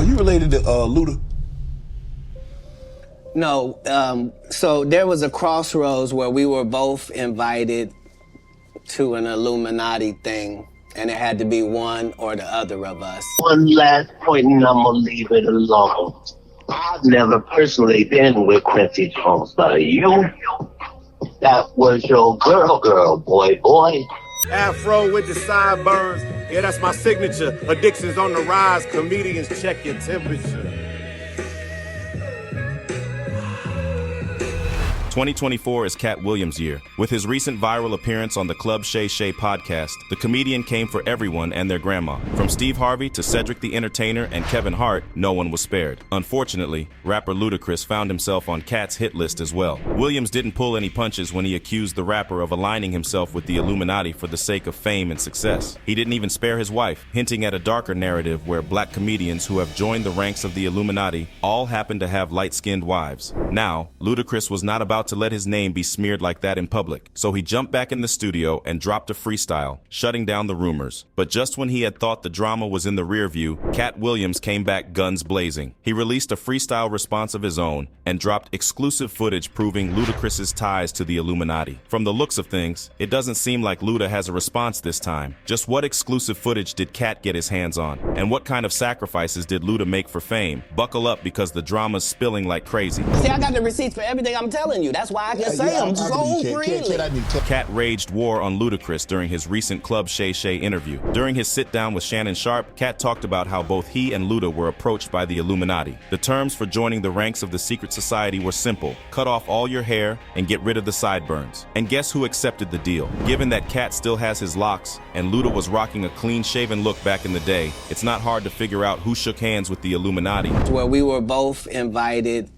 Are you related to Luda? No, so there was a crossroads where we were both invited to an Illuminati thing, and it had to be one or the other of us. One last point, and I'm gonna leave it alone. I've never personally been with Quincy Jones, but you, that was your girl, boy. Afro with the sideburns, yeah, that's my signature. Addictions on the rise, comedians check your temperature. 2024 is Katt Williams' year. With his recent viral appearance on the Club Shay Shay Podcast, the comedian came for everyone and their grandma. From Steve Harvey to Cedric the Entertainer and Kevin Hart, no one was spared. Unfortunately, rapper Ludacris found himself on Katt's hit list as well. Williams didn't pull any punches when he accused the rapper of aligning himself with the Illuminati for the sake of fame and success. He didn't even spare his wife, hinting at a darker narrative where black comedians who have joined the ranks of the Illuminati all happen to have light-skinned wives. Now, Ludacris was not about to let his name be smeared like that in public, so he jumped back in the studio and dropped a freestyle, shutting down the rumors. But just when he had thought the drama was in the rear view, Katt Williams came back guns blazing. He released a freestyle response of his own and dropped exclusive footage proving Ludacris's ties to the Illuminati. From the looks of things, it doesn't seem like Luda has a response this time. Just what exclusive footage did Katt get his hands on? And what kind of sacrifices did Luda make for fame? Buckle up because the drama's spilling like crazy. See, I got the receipts for everything I'm telling you. That's why I can say them so freely. Katt raged war on Ludacris during his recent Club Shay Shay interview. During his sit-down with Shannon Sharpe, Katt talked about how both he and Luda were approached by the Illuminati. The terms for joining the ranks of the secret society were simple: cut off all your hair and get rid of the sideburns. And guess who accepted the deal? Given that Katt still has his locks and Luda was rocking a clean-shaven look back in the day, it's not hard to figure out who shook hands with the Illuminati. Where we were both invited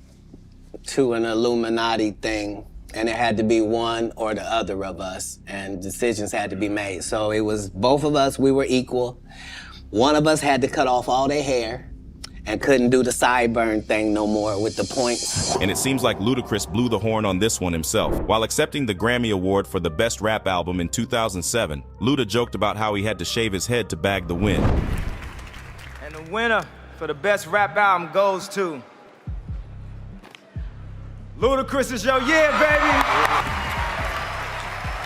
to an Illuminati thing, and it had to be one or the other of us, and decisions had to be made. So it was both of us, we were equal. One of us had to cut off all their hair and couldn't do the sideburn thing no more with the points. And it seems like Ludacris blew the horn on this one himself. While accepting the Grammy Award for the Best Rap Album in 2007, Luda joked about how he had to shave his head to bag the win. And the winner for the Best Rap Album goes to Ludacris. Is your year, baby.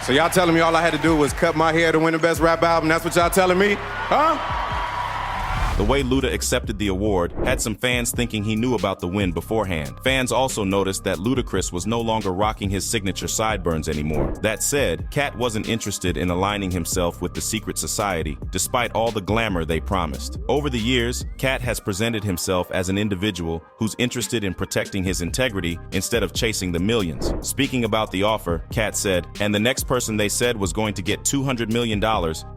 So y'all telling me all I had to do was cut my hair to win the best rap album? That's what y'all telling me? Huh? The way Luda accepted the award had some fans thinking he knew about the win beforehand. Fans also noticed that Ludacris was no longer rocking his signature sideburns anymore. That said, Katt wasn't interested in aligning himself with the secret society, despite all the glamour they promised. Over the years, Katt has presented himself as an individual who's interested in protecting his integrity instead of chasing the millions. Speaking about the offer, Katt said, and the next person they said was going to get $200 million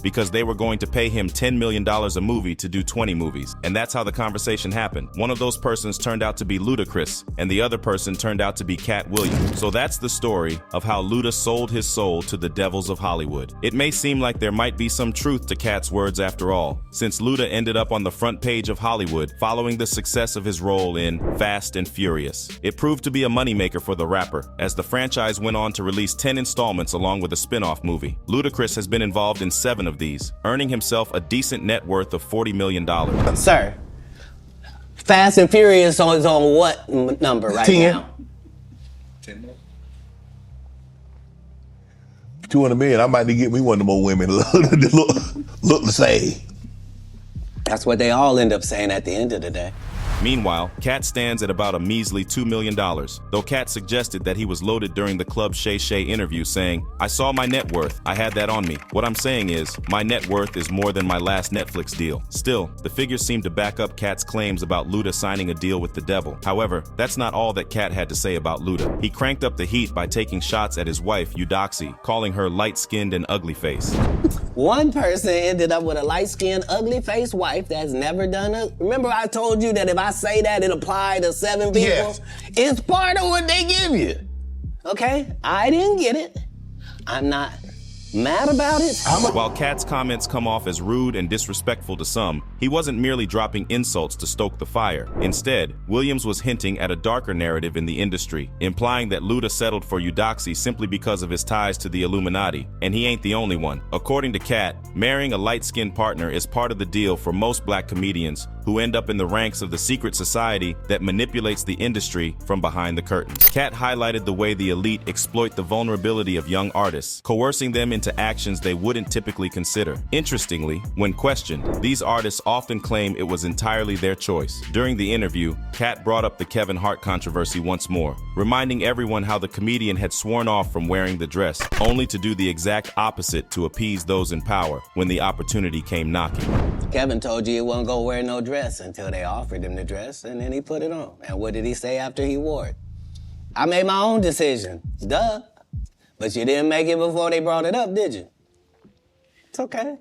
because they were going to pay him $10 million a movie to do 20 movies. And that's how the conversation happened. One of those persons turned out to be Ludacris, and the other person turned out to be Katt Williams. So that's the story of how Luda sold his soul to the devils of Hollywood. It may seem like there might be some truth to Katt's words after all, since Luda ended up on the front page of Hollywood following the success of his role in Fast and Furious. It proved to be a moneymaker for the rapper, as the franchise went on to release 10 installments along with a spin-off movie. Ludacris has been involved in 7 of these, earning himself a decent net worth of $40 million. Sir, Fast and Furious is on what number right 10. now? 10. 200 million. I might need to get me one of them old women look the same. That's what they all end up saying at the end of the day. Meanwhile, Katt stands at about a measly $2 million, though Katt suggested that he was loaded during the Club Shay Shay interview, saying, "I saw my net worth. I had that on me. What I'm saying is, my net worth is more than my last Netflix deal." Still, the figures seem to back up Katt's claims about Luda signing a deal with the devil. However, that's not all that Katt had to say about Luda. He cranked up the heat by taking shots at his wife, Eudoxie, calling her light-skinned and ugly-faced. One person ended up with a light-skinned, ugly-faced wife that's never done it. Remember I told you that if I say that, it applied to 7 people? Yes. It's part of what they give you. Okay? I didn't get it. I'm not mad about it. While Katt's comments come off as rude and disrespectful to some, he wasn't merely dropping insults to stoke the fire. Instead, Williams was hinting at a darker narrative in the industry, implying that Luda settled for Eudoxie simply because of his ties to the Illuminati, and he ain't the only one. According to Katt, marrying a light-skinned partner is part of the deal for most black comedians who end up in the ranks of the secret society that manipulates the industry from behind the curtains. Katt highlighted the way the elite exploit the vulnerability of young artists, coercing them into actions they wouldn't typically consider. Interestingly, when questioned, these artists often claim it was entirely their choice. During the interview, Katt brought up the Kevin Hart controversy once more, reminding everyone how the comedian had sworn off from wearing the dress, only to do the exact opposite to appease those in power when the opportunity came knocking. Kevin told you he wasn't gonna wear no dress until they offered him the dress, and then he put it on. And what did he say after he wore it? I made my own decision. Duh. But you didn't make it before they brought it up, did you? It's okay.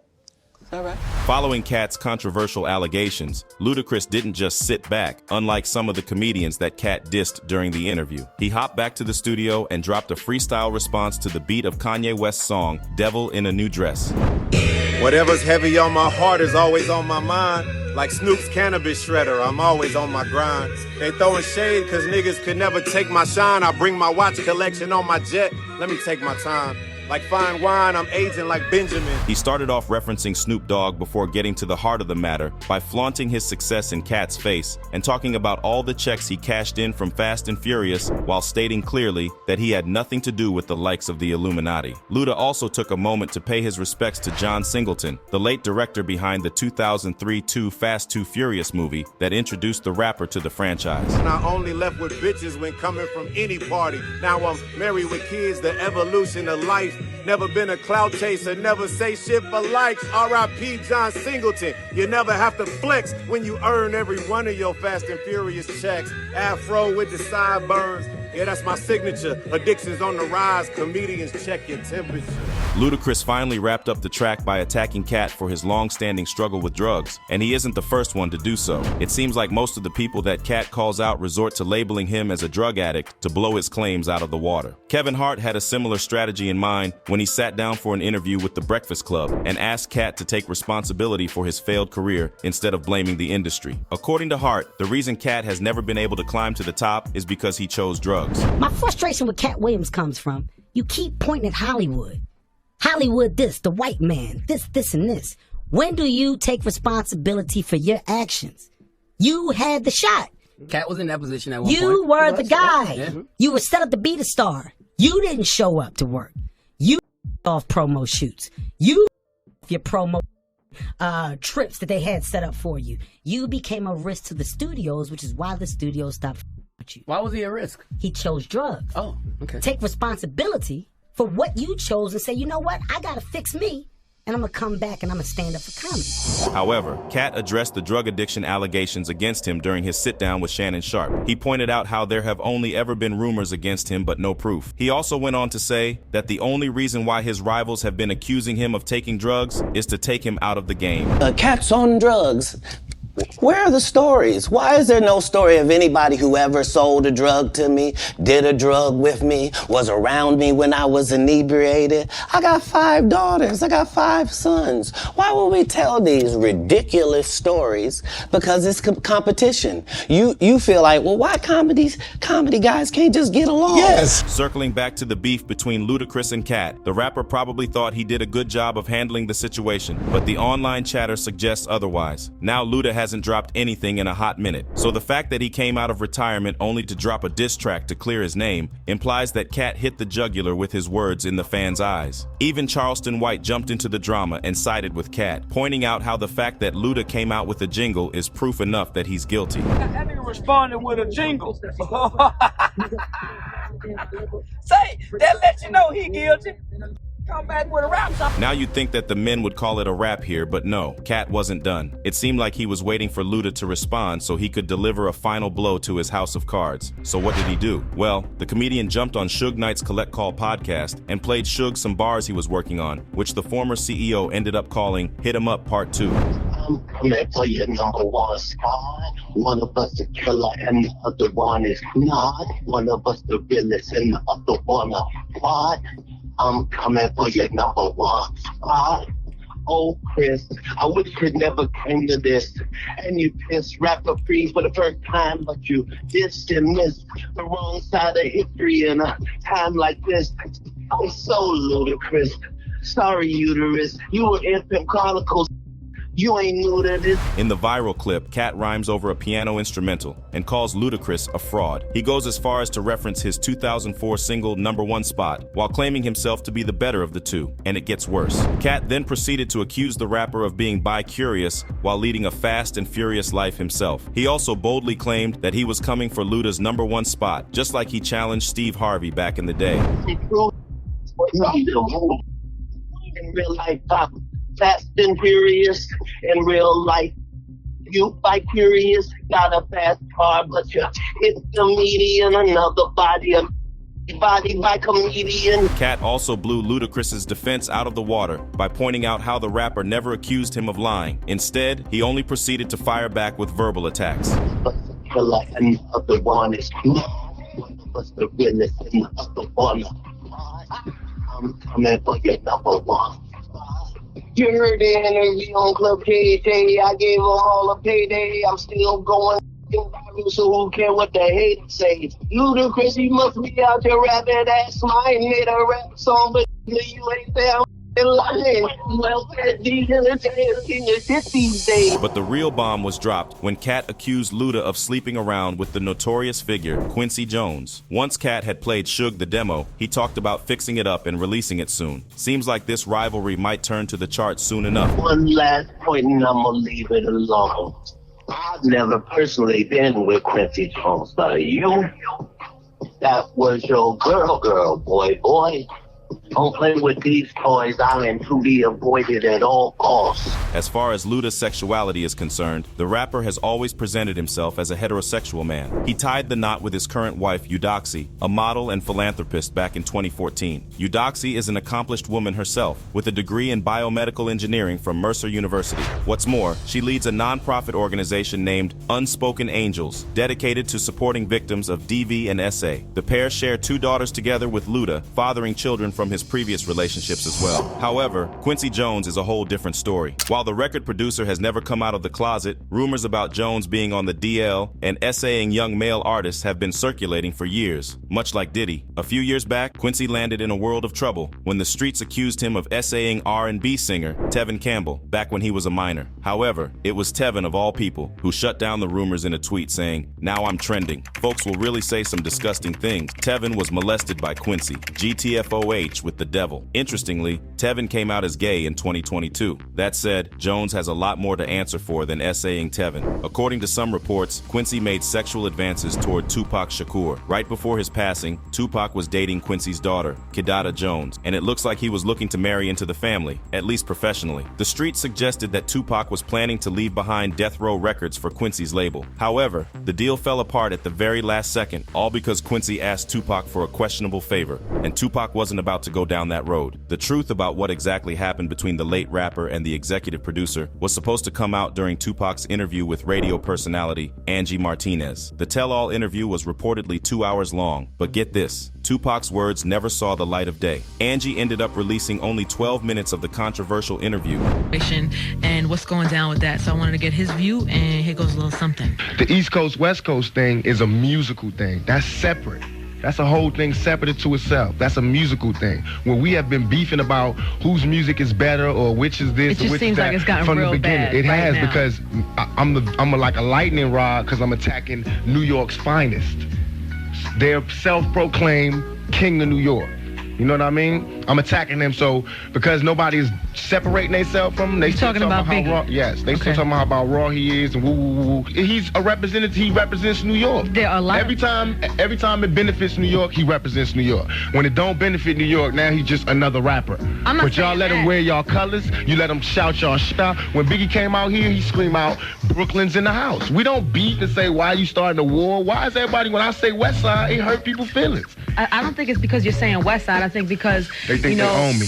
It's all right. Following Katt's controversial allegations, Ludacris didn't just sit back, unlike some of the comedians that Katt dissed during the interview. He hopped back to the studio and dropped a freestyle response to the beat of Kanye West's song, Devil in a New Dress. Whatever's heavy on my heart is always on my mind. Like Snoop's cannabis shredder, I'm always on my grind. They throwing shade cause niggas could never take my shine. I bring my watch collection on my jet, let me take my time. Like fine wine, I'm aging like Benjamin. He started off referencing Snoop Dogg before getting to the heart of the matter by flaunting his success in Katt's face and talking about all the checks he cashed in from Fast and Furious while stating clearly that he had nothing to do with the likes of the Illuminati. Luda also took a moment to pay his respects to John Singleton, the late director behind the 2003 Too Fast, Too Furious movie that introduced the rapper to the franchise. And I only left with bitches when coming from any party. Now I'm married with kids, the evolution of life. Never been a clout chaser, never say shit for likes. R.I.P. John Singleton. You never have to flex when you earn every one of your Fast and Furious checks. Afro with the sideburns. Yeah, that's my signature. Addictions on the rise. Comedians check your temperature. Ludacris finally wrapped up the track by attacking Katt for his long-standing struggle with drugs, and he isn't the first one to do so. It seems like most of the people that Katt calls out resort to labeling him as a drug addict to blow his claims out of the water. Kevin Hart had a similar strategy in mind when he sat down for an interview with The Breakfast Club and asked Katt to take responsibility for his failed career instead of blaming the industry. According to Hart, the reason Katt has never been able to climb to the top is because he chose drugs. My frustration with Katt Williams comes from, you keep pointing at Hollywood. Hollywood this, the white man, this, and this. When do you take responsibility for your actions? You had the shot. Katt was in that position at one point. You were the guy. Yeah. You were set up to be the star. You didn't show up to work. You off promo shoots. You your promo trips that they had set up for you. You became a risk to the studios, which is why the studios stopped with you. Why was he a risk? He chose drugs. Oh, okay. Take responsibility for what you chose and say, you know what, I gotta fix me, and I'm gonna come back and I'm gonna stand up for comedy. However, Katt addressed the drug addiction allegations against him during his sit-down with Shannon Sharpe. He pointed out how there have only ever been rumors against him but no proof. He also went on to say that the only reason why his rivals have been accusing him of taking drugs is to take him out of the game. Katt's on drugs. Where are the stories? Why is there no story of anybody who ever sold a drug to me, did a drug with me, was around me when I was inebriated? I got 5 daughters. I got 5 sons. Why would we tell these ridiculous stories? Because it's competition. You feel like, well, why comedy guys can't just get along? Yes. Circling back to the beef between Ludacris and Katt, the rapper probably thought he did a good job of handling the situation, but the online chatter suggests otherwise. Now Luda hasn't dropped anything in a hot minute, so the fact that he came out of retirement only to drop a diss track to clear his name implies that Katt hit the jugular with his words in the fans' eyes. Even Charleston White jumped into the drama and sided with Katt, pointing out how the fact that Luda came out with a jingle is proof enough that he's guilty. That nigga responded with a jingle. Say, that let you know he guilty. Come back with a rap song. Now you'd think that the men would call it a rap here, but no, Katt wasn't done. It seemed like he was waiting for Luda to respond so he could deliver a final blow to his house of cards. So what did he do? Well, the comedian jumped on Suge Knight's Collect Call podcast and played Suge some bars he was working on, which the former CEO ended up calling Hit 'Em Up Part 2. I'm coming for your number one squad. One of us a killer and the other one is not. One of us the realest and the other one a quad. I'm coming for your number one spot. Oh, Chris, I wish it never came to this. And you pissed rapper freeze for the first time, but you dissed and missed the wrong side of history in a time like this. I'm so ludicrous. Sorry, uterus. You were infant chronicles. You ain't new to this. In the viral clip, Katt rhymes over a piano instrumental and calls Ludacris a fraud. He goes as far as to reference his 2004 single #1 spot, while claiming himself to be the better of the two, and it gets worse. Katt then proceeded to accuse the rapper of being bi-curious while leading a fast and furious life himself. He also boldly claimed that he was coming for Luda's #1 spot, just like he challenged Steve Harvey back in the day. In real life, pop, fast and furious. In real life, you bi-curious, got a fast car, but you hit the median, another body by comedian. Katt also blew Ludacris's defense out of the water by pointing out how the rapper never accused him of lying. Instead, he only proceeded to fire back with verbal attacks. But the killer and the other one is one of us the realest and the other one. I'm coming for your #1. You heard the interview on Club Shay Shay. I gave them all a payday. I'm still going viral, so who care what the haters say? Ludacris, you must be out your rabbit ass mind. Made a rap song, but you ain't there. But the real bomb was dropped when Katt accused Luda of sleeping around with the notorious figure Quincy Jones. Once Katt had played Suge the demo, he talked about fixing it up and releasing it soon. Seems like this rivalry might turn to the charts soon enough. One last point and I'm gonna leave it alone. I've never personally been with Quincy Jones, but you, that was your girl, boy. Don't play with these toys. I am to be avoided at all costs. As far as Luda's sexuality is concerned, the rapper has always presented himself as a heterosexual man. He tied the knot with his current wife, Eudoxie, a model and philanthropist, back in 2014. Eudoxie is an accomplished woman herself, with a degree in biomedical engineering from Mercer University. What's more, she leads a non-profit organization named Unspoken Angels, dedicated to supporting victims of DV and SA. The pair share 2 daughters together with Luda, fathering children from his previous relationships as well. However, Quincy Jones is a whole different story. While the record producer has never come out of the closet, rumors about Jones being on the DL and essaying young male artists have been circulating for years, much like Diddy. A few years back, Quincy landed in a world of trouble when the streets accused him of essaying R&B singer Tevin Campbell back when he was a minor. However, it was Tevin of all people who shut down the rumors in a tweet saying, "Now I'm trending." Folks will really say some disgusting things. Tevin was molested by Quincy, GTFOH with the devil. Interestingly, Tevin came out as gay in 2022. That said, Jones has a lot more to answer for than essaying Tevin. According to some reports, Quincy made sexual advances toward Tupac Shakur. Right before his passing, Tupac was dating Quincy's daughter, Kidada Jones, and it looks like he was looking to marry into the family, at least professionally. The street suggested that Tupac was planning to leave behind Death Row Records for Quincy's label. However, the deal fell apart at the very last second, all because Quincy asked Tupac for a questionable favor, and Tupac wasn't about to go down that road. The truth about what exactly happened between the late rapper and the executive producer was supposed to come out during Tupac's interview with radio personality Angie Martinez. The tell-all interview was reportedly 2 hours long, but get this, Tupac's words never saw the light of day. Angie ended up releasing only 12 minutes of the controversial interview. And what's going down with that, so I wanted to get his view, and here goes a little something. The East Coast, West Coast thing is a musical thing. That's separate. That's a whole thing separate to itself. That's a musical thing. When we have been beefing about whose music is better or which is this or which is that, like it's gotten from real the beginning, bad it right has now. because I'm like a lightning rod because I'm attacking New York's finest. They're self-proclaimed king of New York. You know what I mean? I'm attacking them, so because nobody's separating themselves from them, they still talking about how Biggie. raw. Yes, they still talking about how raw he is and woo woo woo. He's a representative. He represents New York. There are a lot. Every time it benefits New York, he represents New York. When it don't benefit New York, now he's just another rapper. I'm not But y'all saying let him that. wear y'all colors. You let him shout y'all shit out. When Biggie came out here, he screamed out, "Brooklyn's in the house." We don't beat and say, "Why you starting a war?" Why is everybody, when I say West Side, it hurt people's feelings? I don't think it's because you're saying West Side. I think because They think they own me.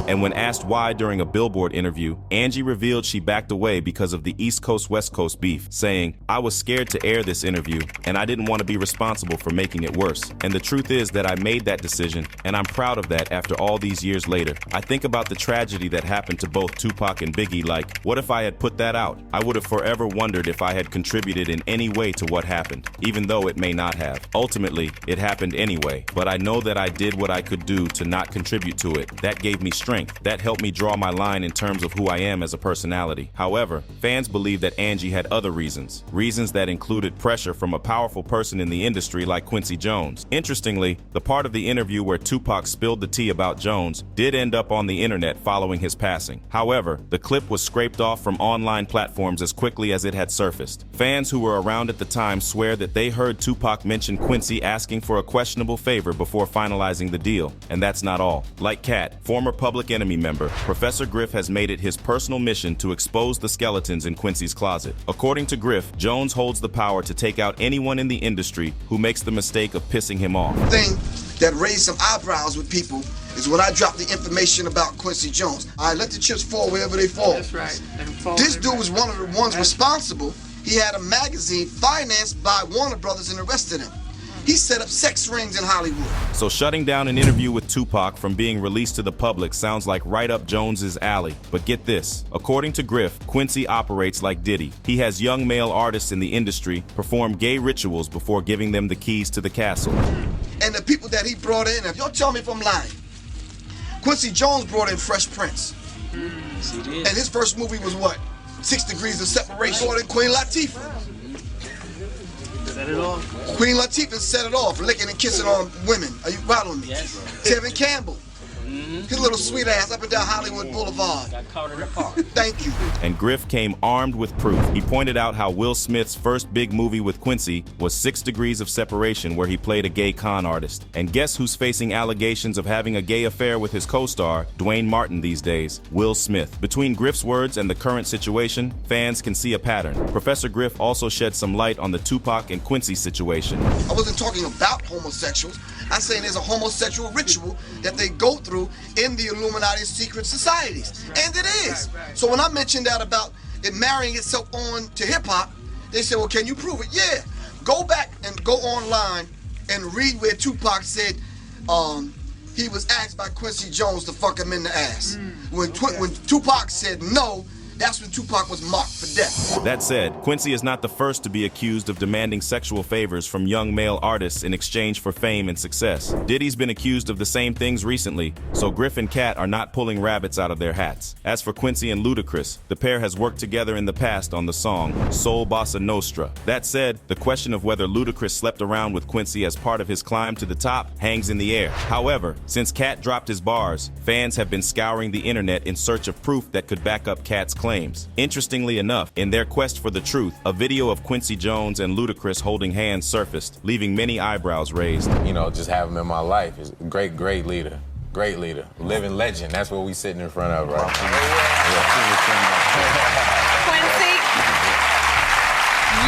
And when asked why during a Billboard interview, Angie revealed she backed away because of the East Coast-West Coast beef, saying, "I was scared to air this interview, and I didn't want to be responsible for making it worse. And the truth is that I made that decision, and I'm proud of that after all these years later. I think about the tragedy that happened to both Tupac and Biggie like, what if I had put that out? I would have forever wondered if I had contributed in any way to what happened, even though it may not have. Ultimately, it happened anyway, but I know that I did what I could do to not contribute to it. That gave me strength. That helped me draw my line in terms of who I am as a personality. However, fans believe that Angie had other reasons that included pressure from a powerful person in the industry like Quincy Jones. Interestingly, the part of the interview where Tupac spilled the tea about Jones did end up on the internet following his passing. However, the clip was scraped off from online platforms as quickly as it had surfaced. Fans who were around at the time swear that they heard Tupac mention Quincy asking for a questionable favor before finalizing the deal. And that's not all. Like Katt, former Public Enemy member, Professor Griff has made it his personal mission to expose the skeletons in Quincy's closet. According to Griff, Jones holds the power to take out anyone in the industry who makes the mistake of pissing him off. The thing that raised some eyebrows with people is when I dropped the information about Quincy Jones. I let the chips fall wherever they fall. That's right. This dude was one of the ones responsible. He had a magazine financed by Warner Brothers and arrested him. He set up sex rings in Hollywood. So shutting down an interview with Tupac from being released to the public sounds like right up Jones's alley. But get this, according to Griff, Quincy operates like Diddy. He has young male artists in the industry perform gay rituals before giving them the keys to the castle. And the people that he brought in, if y'all tell me if I'm lying, Quincy Jones brought in Fresh Prince. Yes, he did. And his first movie was what? 6 Degrees of Separation. Brought in Queen Latifah. Set it off. Queen Latifah set it off, licking and kissing on women. Are you following me? Yes. Tevin Campbell. His little sweet ass up and down Hollywood Boulevard. Got caught in the park. Thank you. And Griff came armed with proof. He pointed out how Will Smith's first big movie with Quincy was 6 Degrees of Separation, where he played a gay con artist. And guess who's facing allegations of having a gay affair with his co-star, Dwayne Martin these days? Will Smith. Between Griff's words and the current situation, fans can see a pattern. Professor Griff also shed some light on the Tupac and Quincy situation. I wasn't talking about homosexuals. I'm saying there's a homosexual ritual that they go through in the Illuminati secret societies. And it is. So when I mentioned that about it marrying itself on to hip-hop, they said, well, can you prove it? Yeah. Go back and go online and read where Tupac said he was asked by Quincy Jones to fuck him in the ass. When Tupac said no, that's when Tupac was marked for death. That said, Quincy is not the first to be accused of demanding sexual favors from young male artists in exchange for fame and success. Diddy's been accused of the same things recently, so Griff and Katt are not pulling rabbits out of their hats. As for Quincy and Ludacris, the pair has worked together in the past on the song Soul Bossa Nostra. That said, the question of whether Ludacris slept around with Quincy as part of his climb to the top hangs in the air. However, since Katt dropped his bars, fans have been scouring the internet in search of proof that could back up Katt's claims. Interestingly enough, in their quest for the truth, a video of Quincy Jones and Ludacris holding hands surfaced, leaving many eyebrows raised. You know, just have him in my life is a great leader. Great leader. Living legend. That's what we sitting in front of right now. Quincy.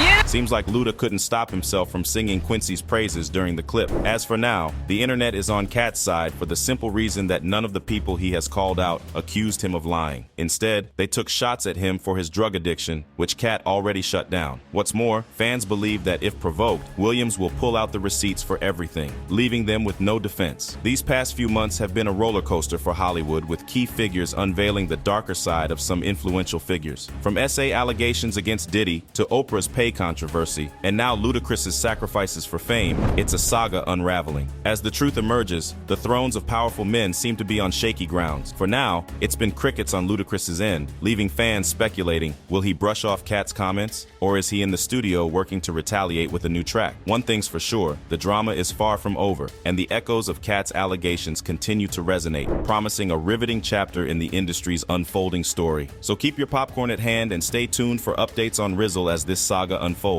Yeah. Seems like Luda couldn't stop himself from singing Quincy's praises during the clip. As for now, the internet is on Katt's side for the simple reason that none of the people he has called out accused him of lying. Instead, they took shots at him for his drug addiction, which Katt already shut down. What's more, fans believe that if provoked, Williams will pull out the receipts for everything, leaving them with no defense. These past few months have been a roller coaster for Hollywood, with key figures unveiling the darker side of some influential figures. From SA allegations against Diddy to Oprah's pay controversy, and now Ludacris's sacrifices for fame, it's a saga unraveling. As the truth emerges, the thrones of powerful men seem to be on shaky grounds. For now, it's been crickets on Ludacris's end, leaving fans speculating, will he brush off Katt's comments, or is he in the studio working to retaliate with a new track? One thing's for sure, the drama is far from over, and the echoes of Katt's allegations continue to resonate, promising a riveting chapter in the industry's unfolding story. So keep your popcorn at hand and stay tuned for updates on RIZZLE as this saga unfolds.